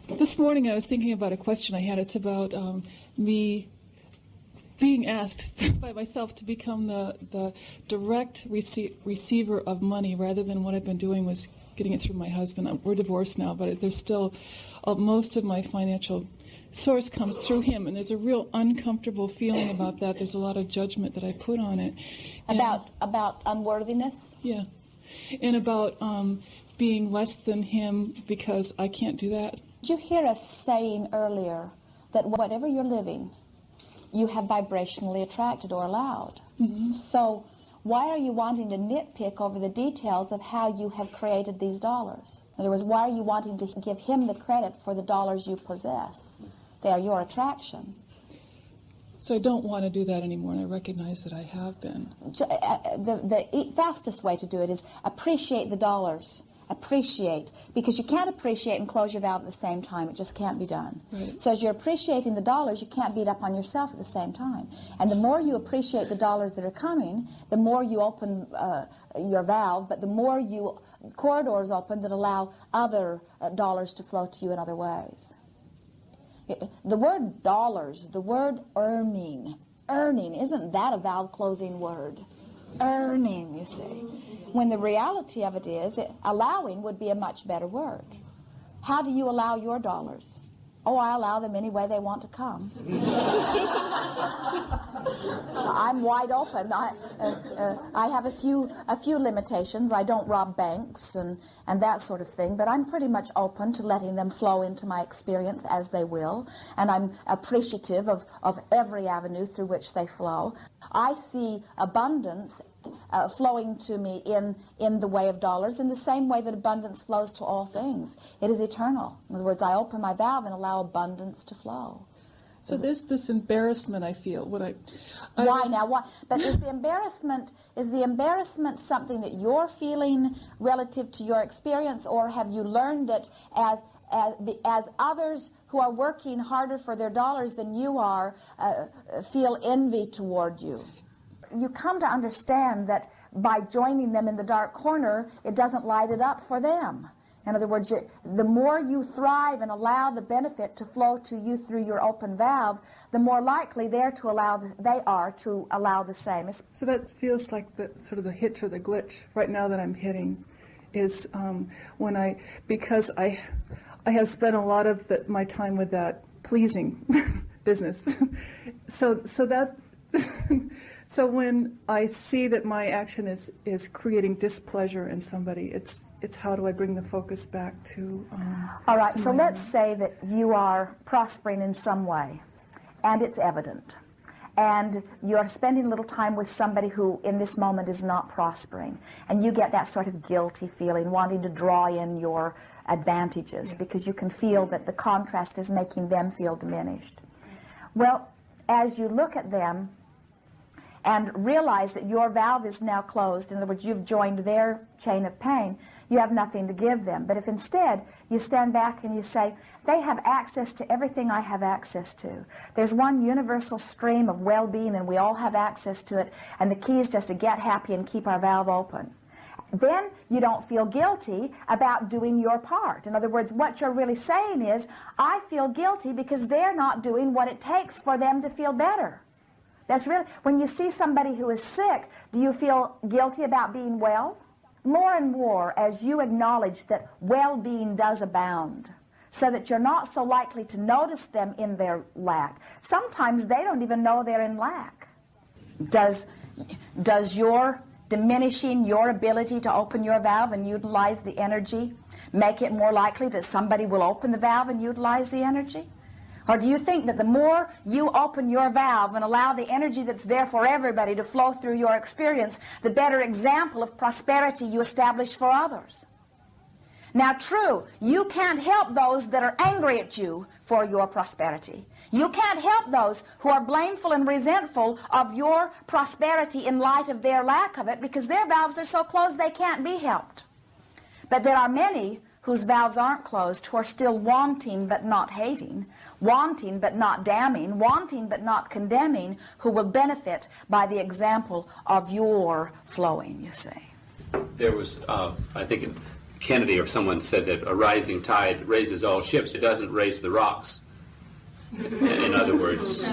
This morning I was thinking about a question I had. It's about me being asked by myself to become the direct receiver of money rather than what I've been doing was getting it through my husband. We're divorced now, but there's still most of my financial source comes through him, and there's a real uncomfortable feeling about that. There's a lot of judgment that I put on it. About unworthiness? Yeah. And about being less than him because I can't do that. Did you hear us saying earlier that whatever you're living, you have vibrationally attracted or allowed? Mm-hmm. So why are you wanting to nitpick over the details of how you have created these dollars? In other words, why are you wanting to give him the credit for the dollars you possess? They are your attraction. So I don't want to do that anymore, and I recognize that I have been. The fastest way to do it is appreciate the dollars. Appreciate, because you can't appreciate and close your valve at the same time. It just can't be done. Right. So as you're appreciating the dollars, you can't beat up on yourself at the same time. And the more you appreciate the dollars that are coming, the more you open your valve, but the more you corridors open that allow other dollars to flow to you in other ways. The word dollars, the word earning, isn't that a valve closing word? Earning, you see. When the reality of it is, allowing would be a much better word. How do you allow your dollars? Oh, I allow them any way they want to come. I'm wide open. I have a few limitations. I don't rob banks and that sort of thing, but I'm pretty much open to letting them flow into my experience as they will, and I'm appreciative of every avenue through which they flow. I see abundance flowing to me in the way of dollars in the same way that abundance flows to all things. It is eternal. In other words, I open my valve and allow abundance to flow. So there's this embarrassment I feel. Why? But is the embarrassment something that you're feeling relative to your experience, or have you learned it as others who are working harder for their dollars than you are feel envy toward you? You come to understand that by joining them in the dark corner, it doesn't light it up for them. In other words, the more you thrive and allow the benefit to flow to you through your open valve, the more likely they are to allow the same. So that feels like the sort of the hitch or the glitch right now that I'm hitting is because I have spent a lot of my time with that pleasing business. So that's so when I see that my action is creating displeasure in somebody, it's how do I bring the focus back to all right, so let's say that you are prospering in some way, and it's evident, and you're spending a little time with somebody who in this moment is not prospering, and you get that sort of guilty feeling, wanting to draw in your advantages, because you can feel that the contrast is making them feel diminished. Well, as you look at them and realize that your valve is now closed, in other words, you've joined their chain of pain, you have nothing to give them. But if instead you stand back and you say, they have access to everything I have access to. There's one universal stream of well-being and we all have access to it, and the key is just to get happy and keep our valve open. Then you don't feel guilty about doing your part. In other words, what you're really saying is, I feel guilty because they're not doing what it takes for them to feel better. That's really, when you see somebody who is sick, do you feel guilty about being well? More and more, as you acknowledge that well-being does abound, so that you're not so likely to notice them in their lack. Sometimes they don't even know they're in lack. Does your diminishing your ability to open your valve and utilize the energy make it more likely that somebody will open the valve and utilize the energy? Or do you think that the more you open your valve and allow the energy that's there for everybody to flow through your experience, the better example of prosperity you establish for others? Now, true, you can't help those that are angry at you for your prosperity. You can't help those who are blameful and resentful of your prosperity in light of their lack of it, because their valves are so closed they can't be helped. But there are many whose valves aren't closed, who are still wanting but not hating, wanting but not damning, wanting but not condemning, who will benefit by the example of your flowing, you see. There was, I think, Kennedy or someone said that a rising tide raises all ships. It doesn't raise the rocks. In other words,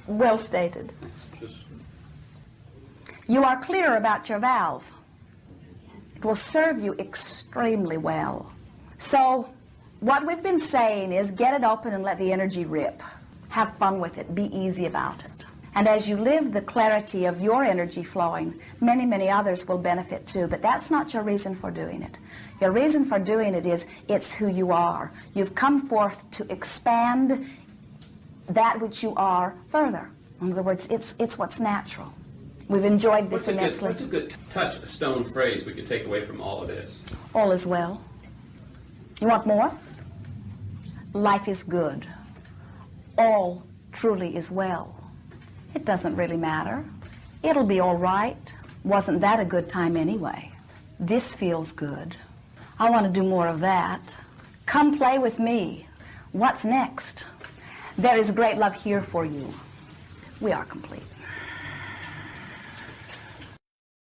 Well stated. it's just You are clear about your valve. It will serve you extremely well. So what we've been saying is get it open and let the energy rip. Have fun with it. Be easy about it. And as you live the clarity of your energy flowing, many, many others will benefit too. But that's not your reason for doing it. Your reason for doing it is it's who you are. You've come forth to expand that which you are further. In other words, it's what's natural. We've enjoyed this immensely. what's a good touchstone phrase we could take away from all of this? All is well. You want more? Life is good. All truly is well. It doesn't really matter. It'll be all right. Wasn't that a good time anyway? This feels good. I want to do more of that. Come play with me. What's next? There is great love here for you. We are complete.